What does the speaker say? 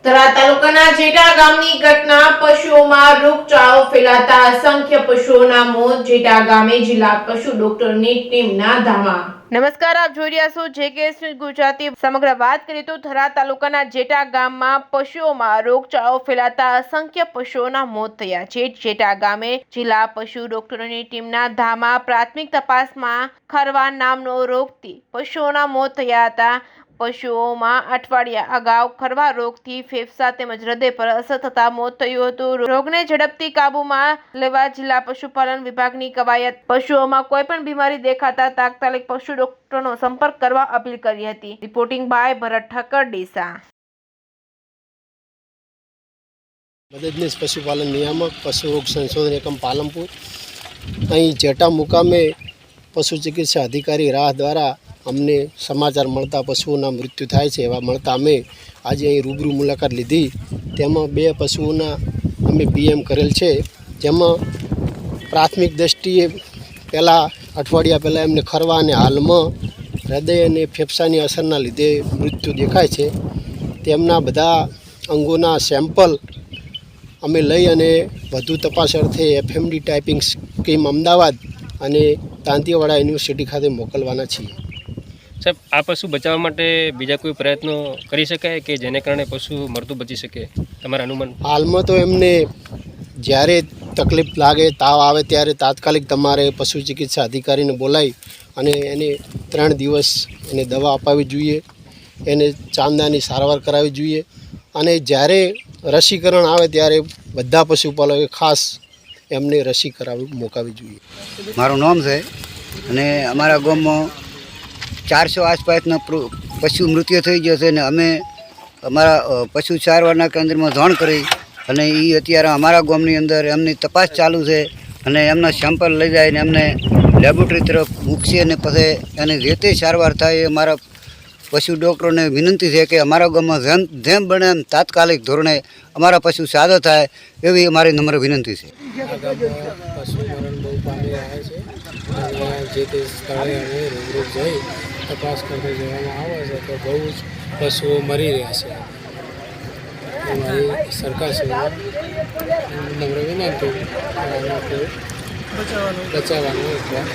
થરા તાલુકાના જેટા ગામની ઘટના પશુઓમાં રોગચાળો ફેલાતા અસંખ્ય પશુઓના મોત. જેટા ગામે જિલ્લા પશુ ડોક્ટરની ટીમના ધામા. નમસ્કાર, આપ જોઈ રહ્યા છો જેકેએસ ન્યૂઝ ગુજરાતી. સમગ્ર વાત કરીએ તો થરા તાલુકાના જેટા ગામમાં પશુઓમાં રોગચાળો ફેલાતા અસંખ્ય પશુઓના મોત થયા છે. જેટા ગામે જિલ્લા પશુ ડોક્ટરોની ટીમના ધામા. પ્રાથમિક તપાસમાં ખરવા નામનો રોગથી પશુઓના મોત થયા હતા. પશુઓમાં અઠવાડિયા અગાઉ ખરવા રોગથી ફેફસા તેમજ હૃદય પર અસર થતા મોત થયું હતું. રોગને ઝડપથી કાબૂમાં લેવા જિલ્લા પશુપાલન વિભાગની કવાયત. પશુઓમાં કોઈ પણ બીમારી દેખાતા તાત્કાલિક પશુ ડોક્ટરનો સંપર્ક કરવા અપીલ કરી હતી. રિપોર્ટિંગ બાય ભરત ઠક્કર, ડીસા. મદદનીશ પશુપાલન નિયામક, પશુ રોગ સંશોધન એકમ પાલનપુર. અહીં જેટા મુકામે પશુ ચિકિત્સા અધિકારી રાહ દ્વારા અમને સમાચાર મળતા પશુઓના મૃત્યુ થાય છે. એવા મળતા અમે આજે અહીં રૂબરૂ મુલાકાત લીધી. તેમાં 2 પશુઓના અમે પીએમ કરેલ છે. જેમાં પ્રાથમિક દૃષ્ટિએ પહેલાં અઠવાડિયા પહેલાં એમને ખરવા અને હાલમાં હૃદય અને ફેફસાની અસરના લીધે મૃત્યુ દેખાય છે. તેમના બધા અંગોના સેમ્પલ અમે લઈ અને વધુ તપાસ અર્થે એફએમડી ટાઈપિંગ સ્કીમ અમદાવાદ અને દાંતીવાડા યુનિવર્સિટી ખાતે મોકલવાના છીએ. સાહેબ, આ પશુ બચાવવા માટે બીજા કોઈ પ્રયત્નો કરી શકાય કે જેને કારણે પશુ મરતું બચી શકે, તમારા અનુમાન? હાલમાં તો એમને જ્યારે તકલીફ લાગે, તાવ આવે ત્યારે તાત્કાલિક તમારે પશુ ચિકિત્સા અધિકારીને બોલાવી અને એને 3 દિવસ એને દવા અપાવવી જોઈએ, એને ચાંદાની સારવાર કરાવવી જોઈએ. અને જ્યારે રસીકરણ આવે ત્યારે બધા પશુપાલકોએ ખાસ એમને રસી કરાવી મોકલવી જોઈએ. મારું નામ છે અને અમારા ગામમાં 400 આસપાસના પશુ મૃત્યુ થઈ ગયો છે. અને અમે અમારા પશુ સારવારના કેન્દ્રમાં જાણ કરી અને એ અત્યારે અમારા ગામની અંદર એમની તપાસ ચાલુ છે અને એમના સેમ્પલ લઈ જઈને એમને લેબોરેટરી તરફ મૂકશે અને પછી એની જે તે સારવાર થાય એ અમારા પશુ ડૉક્ટરોને વિનંતી છે કે અમારા ગામમાં જેમ બને એમ તાત્કાલિક ધોરણે અમારા પશુ સાજા થાય એવી અમારી નમ્ર વિનંતી છે. પશુ મરણ બહુ પામી રહ્યા છે અને જે તે સ્થળે અમે રૂબરૂ જઈ તપાસ કરતા જવામાં આવે છે તો બહુ જ પશુઓ મરી રહ્યા છે. અમારી સરકાર છે નમ્ર વિનંતી બચાવવાનું